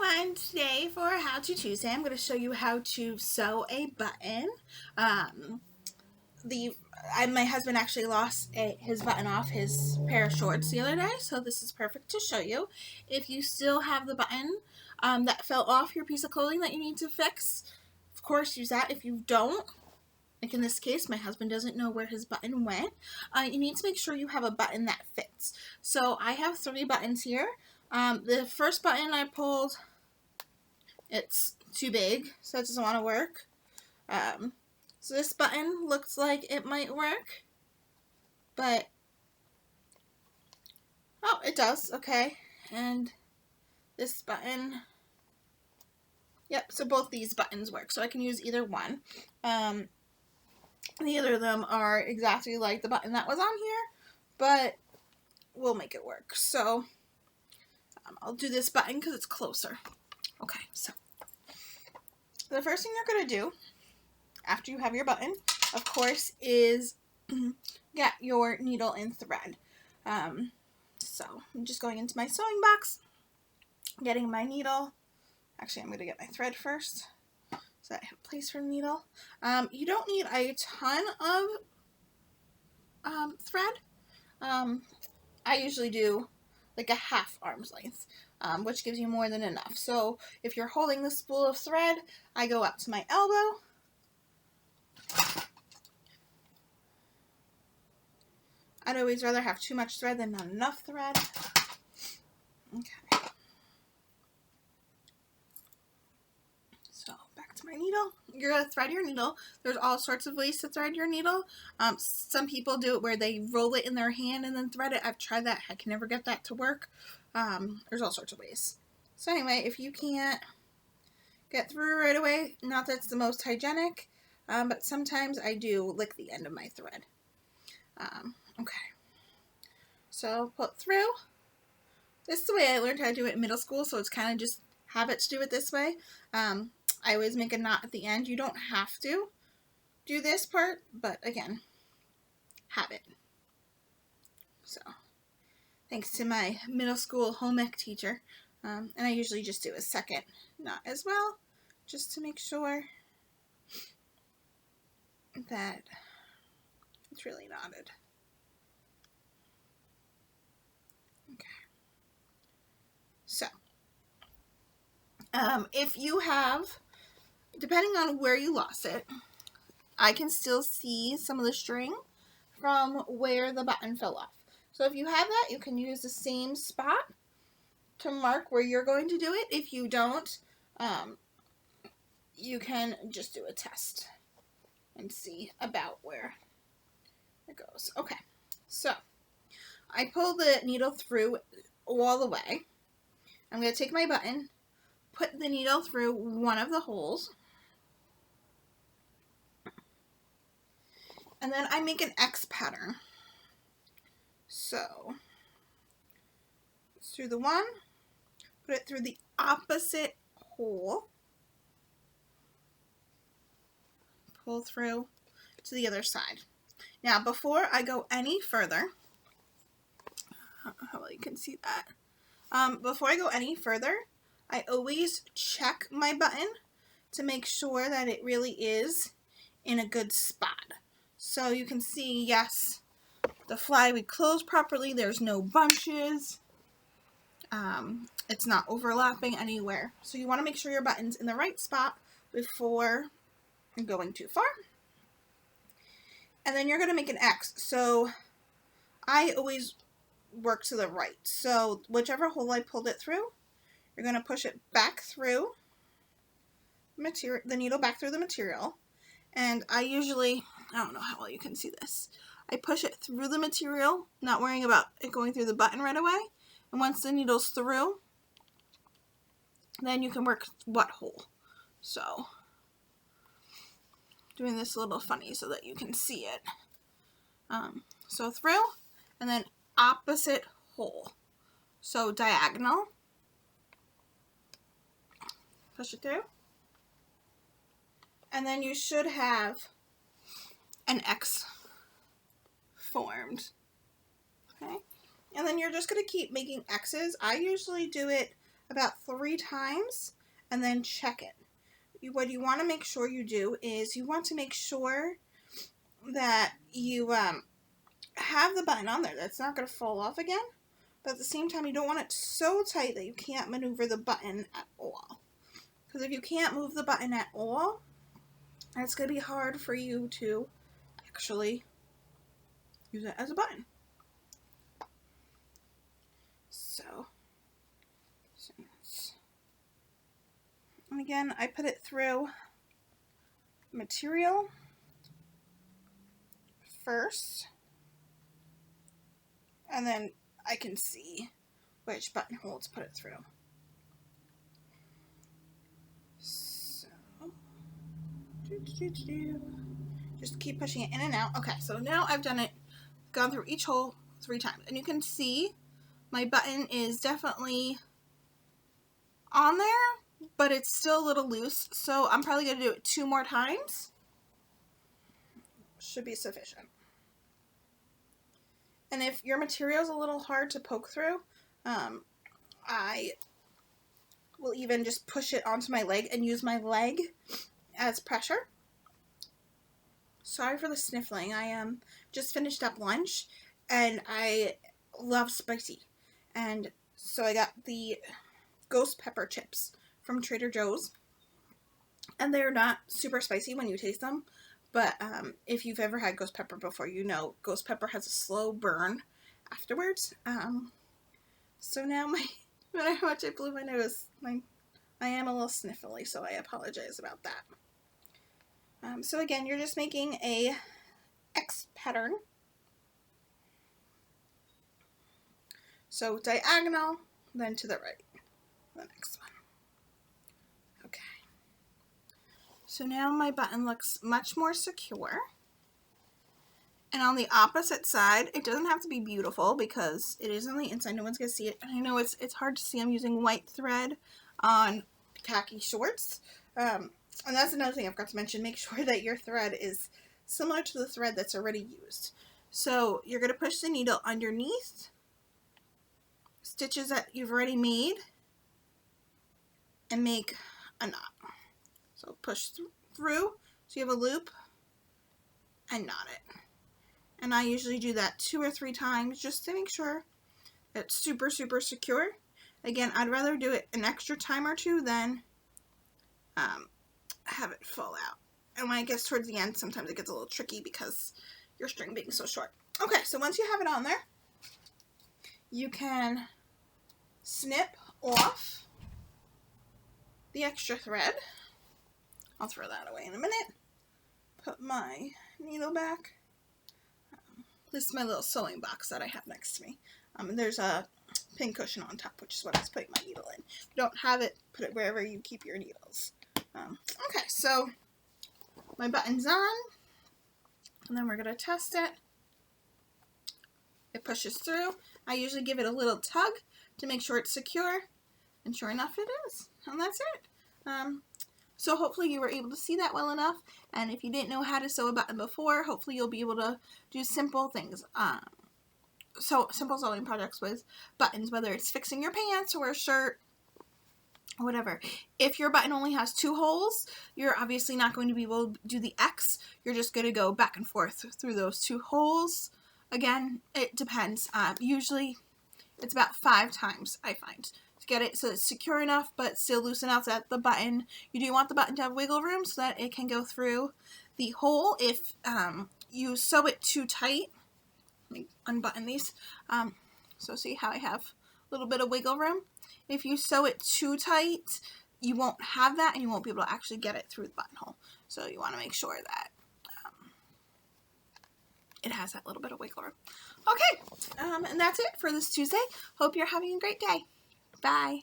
everyone, today for How To Tuesday I'm going to show you how to sew a button. My husband actually lost his button off his pair of shorts the other day, so this is perfect to show you. If you still have the button that fell off your piece of clothing that you need to fix, of course use that. If you don't, like in this case, my husband doesn't know where his button went, you need to make sure you have a button that fits. So I have 3 buttons here. The first button I pulled, it's too big, so it doesn't want to work. So this button looks like it might work, but, oh, it does, okay. And this button, yep, so both these buttons work, so I can use either one. Neither of them are exactly like the button that was on here, but we'll make it work. So I'll do this button because it's closer. Okay, so the first thing you're going to do after you have your button, of course, is get your needle and thread. So I'm just going into my sewing box, getting my needle. Actually, I'm going to get my thread first so that I have a place for the needle. You don't need a ton of thread. I usually do like a half arm's length, which gives you more than enough. So if you're holding the spool of thread, I go up to my elbow. I'd always rather have too much thread than not enough thread. Okay. So back to my needle. You're going to thread your needle. There's all sorts of ways to thread your needle. Some people do it where they roll it in their hand and then thread it. I've tried that. I can never get that to work. There's all sorts of ways. So anyway, if you can't get through right away, not that it's the most hygienic, but sometimes I do lick the end of my thread. Okay. So pull it through. This is the way I learned how to do it in middle school, so it's kind of just habit to do it this way. I always make a knot at the end. You don't have to do this part, but again, habit. So, thanks to my middle school home ec teacher. And I usually just do a second knot as well, just to make sure that it's really knotted. Okay. So, if you have, depending on where you lost it, I can still see some of the string from where the button fell off. So if you have that, you can use the same spot to mark where you're going to do it. If you don't, you can just do a test and see about where it goes. Okay, so I pull the needle through all the way. I'm going to take my button, put the needle through one of the holes, and then I make an X pattern. So, it's through the one, put it through the opposite hole, pull through to the other side. Now, before I go any further, I don't know how well you can see that. Before I go any further, I always check my button to make sure that it really is in a good spot. So you can see, yes, the fly would close properly. There's no bunches. It's not overlapping anywhere. So you want to make sure your button's in the right spot before going too far. And then you're going to make an X. So I always work to the right. So whichever hole I pulled it through, you're going to push it back through the needle back through the material. And I usually, I don't know how well you can see this, I push it through the material, not worrying about it going through the button right away. And once the needle's through, then you can work what hole. So, doing this a little funny so that you can see it. So through, and then opposite hole. So diagonal. Push it through. And then you should have an X formed. Okay? And then you're just going to keep making X's. I usually do it about 3 times and then check it. What you want to make sure you do is you want to make sure that you have the button on there that's not going to fall off again, but at the same time you don't want it so tight that you can't maneuver the button at all. Because if you can't move the button at all, it's going to be hard for you to actually use it as a button. So, and again, I put it through material first, and then I can see which buttonhole to put it through. So, just keep pushing it in and out. Okay, so now I've done it, gone through each hole 3 times, and you can see my button is definitely on there, but it's still a little loose, so I'm probably going to do it 2 more times. Should be sufficient. And if your material is a little hard to poke through, I will even just push it onto my leg and use my leg as pressure. Sorry for the sniffling. I just finished up lunch, and I love spicy. And so I got the ghost pepper chips from Trader Joe's. And they're not super spicy when you taste them. But if you've ever had ghost pepper before, you know ghost pepper has a slow burn afterwards. So now no matter how much I blew my nose, I am a little sniffly, so I apologize about that. So again, you're just making a X pattern. So diagonal, then to the right. The next one. Okay. So now my button looks much more secure. And on the opposite side, it doesn't have to be beautiful because it is on the inside. No one's going to see it. And I know it's hard to see. I'm using white thread on khaki shorts. And that's another thing I forgot to mention. Make sure that your thread is similar to the thread that's already used. So you're going to push the needle underneath stitches that you've already made and make a knot. So push through so you have a loop and knot it. And I usually do that 2 or 3 times just to make sure it's super, super secure. Again, I'd rather do it an extra time or 2 than have it fall out. And when it gets towards the end, sometimes it gets a little tricky because your string being so short. Okay, so once you have it on there, you can snip off the extra thread. I'll throw that away in a minute. Put my needle back. This is my little sewing box that I have next to me. And there's a pin cushion on top, which is what I was putting my needle in. If you don't have it, put it wherever you keep your needles. Okay, so my button's on. And then we're going to test it. It pushes through. I usually give it a little tug to make sure it's secure. And sure enough, it is. And that's it. So hopefully you were able to see that well enough. And if you didn't know how to sew a button before, hopefully you'll be able to do simple things. So simple sewing projects with buttons, whether it's fixing your pants or a shirt or whatever. If your button only has 2 holes, you're obviously not going to be able to do the X. You're just going to go back and forth through those 2 holes. Again, it depends. Usually it's about 5 times, I find, to get it so it's secure enough but still loose enough that the button, you do want the button to have wiggle room so that it can go through the hole. If you sew it too tight, let me unbutton these, so see how I have a little bit of wiggle room. If you sew it too tight, you won't have that and you won't be able to actually get it through the buttonhole. So you want to make sure that it has that little bit of wiggle room. Okay, and that's it for this Tuesday. Hope you're having a great day. Bye.